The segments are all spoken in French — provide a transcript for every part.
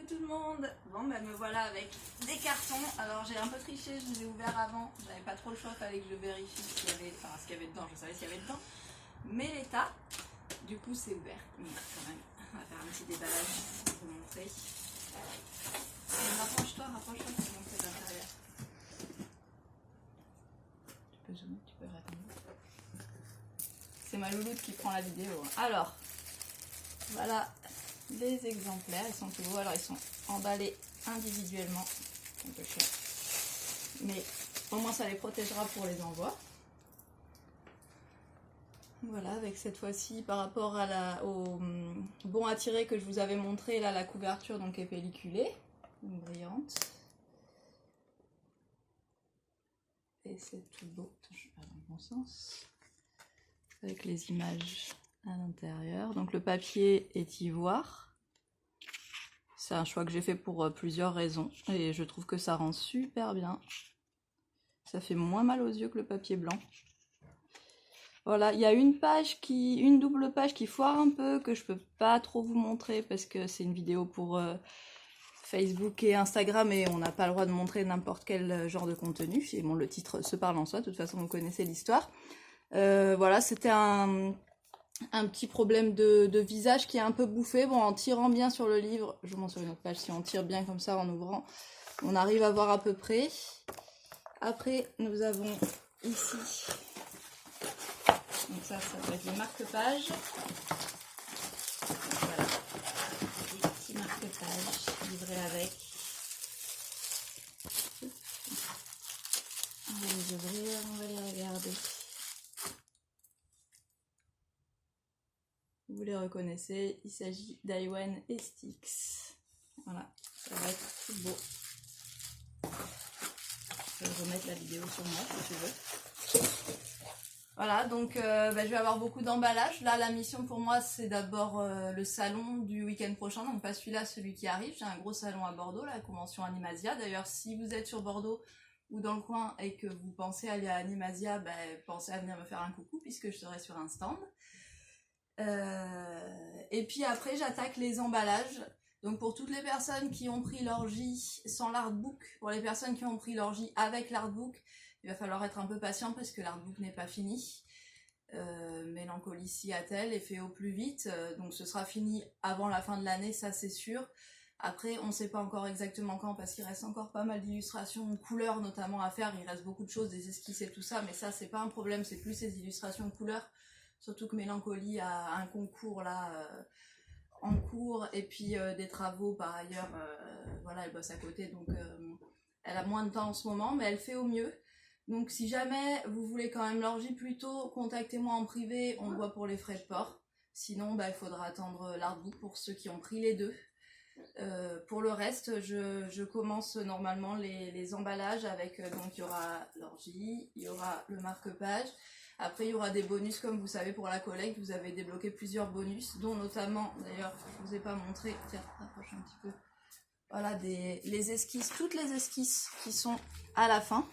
tout le monde. Bon ben me voilà avec des cartons. Alors j'ai un peu triché, je les ai ouverts avant. J'avais pas trop le choix, fallait que je vérifie ce qu'il y avait, enfin ce qu'il y avait dedans, je savais ce qu'il y avait dedans. Mais l'état, du coup c'est ouvert. Mais quand même, on va faire un petit déballage pour vous montrer. Rapproche-toi pour montrer l'intérieur. Tu peux zoomer, tu peux raconter. C'est ma louloute qui prend la vidéo. Alors, voilà les exemplaires, ils sont tout beaux. Alors ils sont emballés individuellement, un peu cher, mais au moins ça les protégera pour les envois. Voilà, avec cette fois-ci par rapport à au bon à tirer que je vous avais montré, là la couverture donc est pelliculée, brillante, et c'est tout beau. Attends, je vais pas dans le bon sens, avec les images à l'intérieur. Donc le papier est ivoire. C'est un choix que j'ai fait pour plusieurs raisons et je trouve que ça rend super bien. Ça fait moins mal aux yeux que le papier blanc. Voilà, il y a une double page qui foire un peu, que je peux pas trop vous montrer parce que c'est une vidéo pour Facebook et Instagram et on n'a pas le droit de montrer n'importe quel genre de contenu. Et bon, le titre se parle en soi, de toute façon vous connaissez l'histoire. Voilà, c'était un petit problème de visage qui est un peu bouffé. Bon, en tirant bien sur le livre, je vous montre sur une autre page, si on tire bien comme ça en ouvrant, on arrive à voir à peu près. Après, nous avons ici, donc ça va être les marque-pages. Voilà, des petits marque-pages livrés avec. On va les ouvrir, on va les regarder. Vous les reconnaissez, il s'agit d'Iwan et Styx. Voilà, ça va être tout beau. Je vais remettre la vidéo sur moi si tu veux. Voilà, donc je vais avoir beaucoup d'emballage. Là, la mission pour moi, c'est d'abord le salon du week-end prochain. Donc pas celui-là, celui qui arrive. J'ai un gros salon à Bordeaux, la convention Animasia. D'ailleurs, si vous êtes sur Bordeaux ou dans le coin et que vous pensez aller à Animasia, pensez à venir me faire un coucou puisque je serai sur un stand. Et puis après, j'attaque les emballages. Donc pour toutes les personnes qui ont pris l'orgie sans l'artbook, pour les personnes qui ont pris l'orgie avec l'artbook, il va falloir être un peu patient parce que l'artbook n'est pas fini. Mélancolie Seattle est fait au plus vite, donc ce sera fini avant la fin de l'année, ça c'est sûr. Après, on ne sait pas encore exactement quand parce qu'il reste encore pas mal d'illustrations, de couleurs notamment à faire. Il reste beaucoup de choses, des esquisses et tout ça, mais ça c'est pas un problème, c'est plus ces illustrations de couleurs. Surtout que Mélancolie a un concours là en cours et puis des travaux par ailleurs. Voilà, elle bosse à côté, donc elle a moins de temps en ce moment, mais elle fait au mieux. Donc si jamais vous voulez quand même l'orgie plus tôt, contactez-moi en privé, on voit pour les frais de port. Sinon, il faudra attendre l'artbook pour ceux qui ont pris les deux. Pour le reste, je commence normalement les emballages avec, donc il y aura l'orgie, il y aura le marque-page. Après, il y aura des bonus, comme vous savez, pour la collecte. Vous avez débloqué plusieurs bonus, dont notamment, d'ailleurs, je ne vous ai pas montré, tiens, rapproche un petit peu. Voilà, les esquisses, toutes les esquisses qui sont à la fin.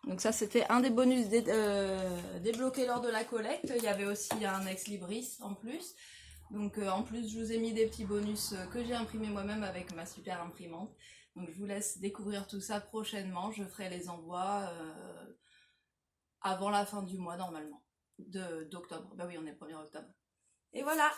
Donc ça, c'était un des bonus débloqués lors de la collecte. Il y avait aussi un ex-libris en plus. Donc en plus, je vous ai mis des petits bonus que j'ai imprimés moi-même avec ma super imprimante. Donc je vous laisse découvrir tout ça prochainement. Je ferai les envois avant la fin du mois normalement, d'octobre. Bah oui, on est le 1er octobre. Et voilà.